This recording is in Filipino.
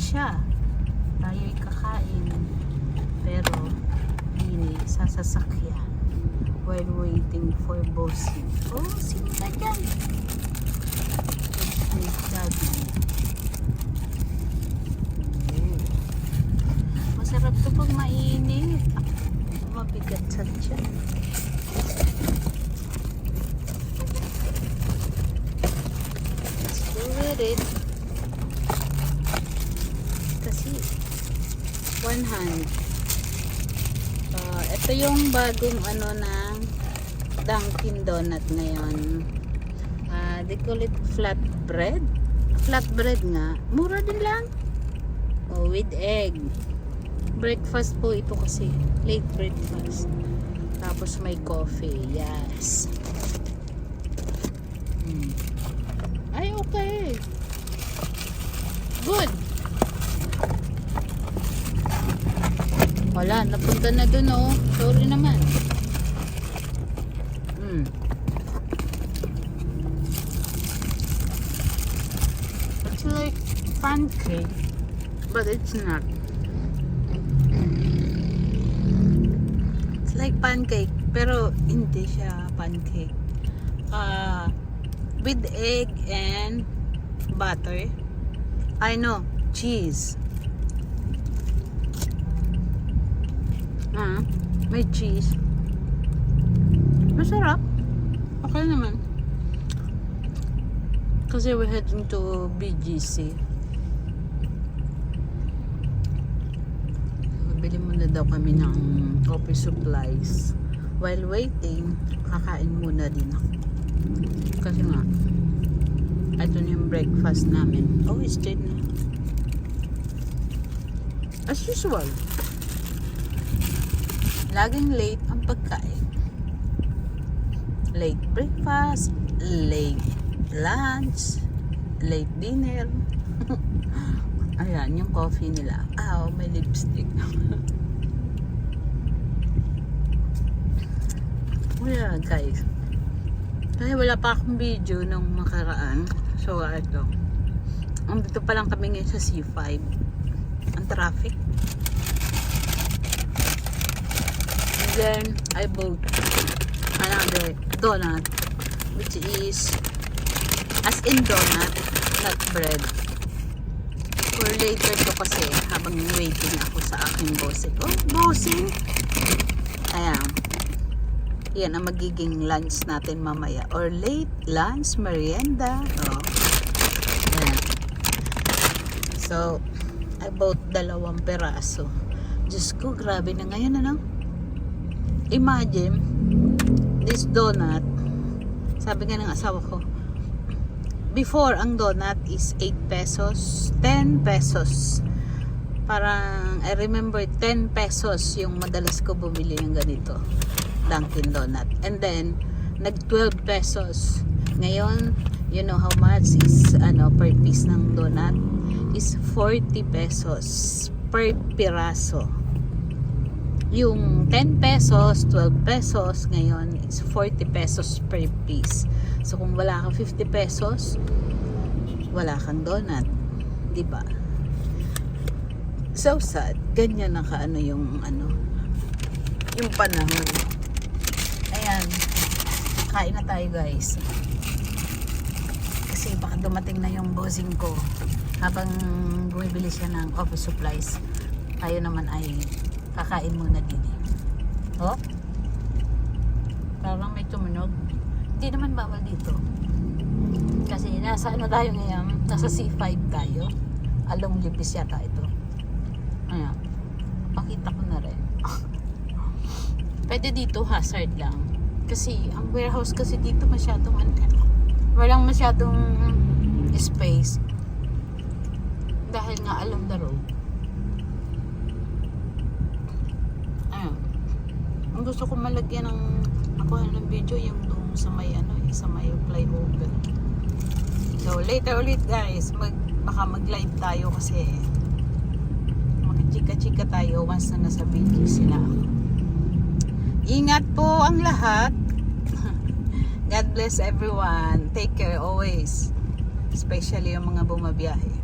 siya. Tayo'y kakain. Pero, hindi sa sasakyan. While waiting for bossing. Oh, sino ka dyan? It's daddy. Masarap to pag mainit. Mabigat sa tiyan. Let's do it. Kasi one hand. Ito yung bagong ano ng Dunkin Donut ngayon. They call it flatbread. Flatbread nga. Mura din lang. Oh, with egg. Breakfast po ito kasi. Late breakfast. Tapos may coffee. Yes. Ay, okay. Good. Wala, napunta na dun oh. Sorry naman. It's like pancake, but it's not. It's like pancake, pero hindi siya pancake. With egg and butter. I know, cheese. May cheese. Masarap. Okay naman. Kasi we're heading to BGC. Bili muna daw kami ng office supplies. While waiting, kakain muna din ako. Kasi nga, ito na yung breakfast namin. Oh, it's straight na. As usual. Laging late ang pagkain. Late breakfast, late lunch, late dinner. Ayan, yung coffee nila. Oh, may lipstick. Wala guys. Kasi wala pa akong video nung makaraan. So, ito. Dito pa lang kami ngayon sa C5. Ang traffic. And then, I bought another donut, which is as in donut, not bread. For later to kasi, habang waiting ako sa aking bossing. Oh, bossing! Ayan. Yan ang magiging lunch natin mamaya. Or late lunch, merienda. Oh. Ayan. So, I bought 2 peraso. Diyos ko, grabe na ngayon, ano? Imagine, this donut, sabi nga ng asawa ko, before ang donut is 8 pesos, 10 pesos. Parang, I remember 10 pesos yung madalas ko bumili ng ganito, Dunkin Donut. And then, nag 12 pesos. Ngayon, you know how much is, per piece ng donut? Is 40 pesos per piraso. Yung 10 pesos, 12 pesos, ngayon is 40 pesos per piece. So kung wala kang 50 pesos, wala kang donut, 'di ba? So sad. Ganyan na kaano yung yung panahon. Ayan. Kain na tayo, guys. Kasi baka dumating na yung bossing ko habang bumibili siya ng office supplies. Tayo naman ay kakain muna din eh. Oh? Parang may tumunog. Hindi naman bawal dito. Kasi nasa tayo ngayon? Nasa C5 tayo. Along Libis yata ito. Ayan. Pakita ko na rin. Pwede dito hazard lang. Kasi ang warehouse kasi dito masyadong walang masyadong space. Dahil nga along the road. Ang gusto ko malagyan ng nakuha ng video yung doon sa may sa may flyover. So later ulit guys, baka mag-live tayo kasi chika-chika tayo once na nasa video sila. Ingat po ang lahat. God bless everyone. Take care always. Especially yung mga bumabiyahe.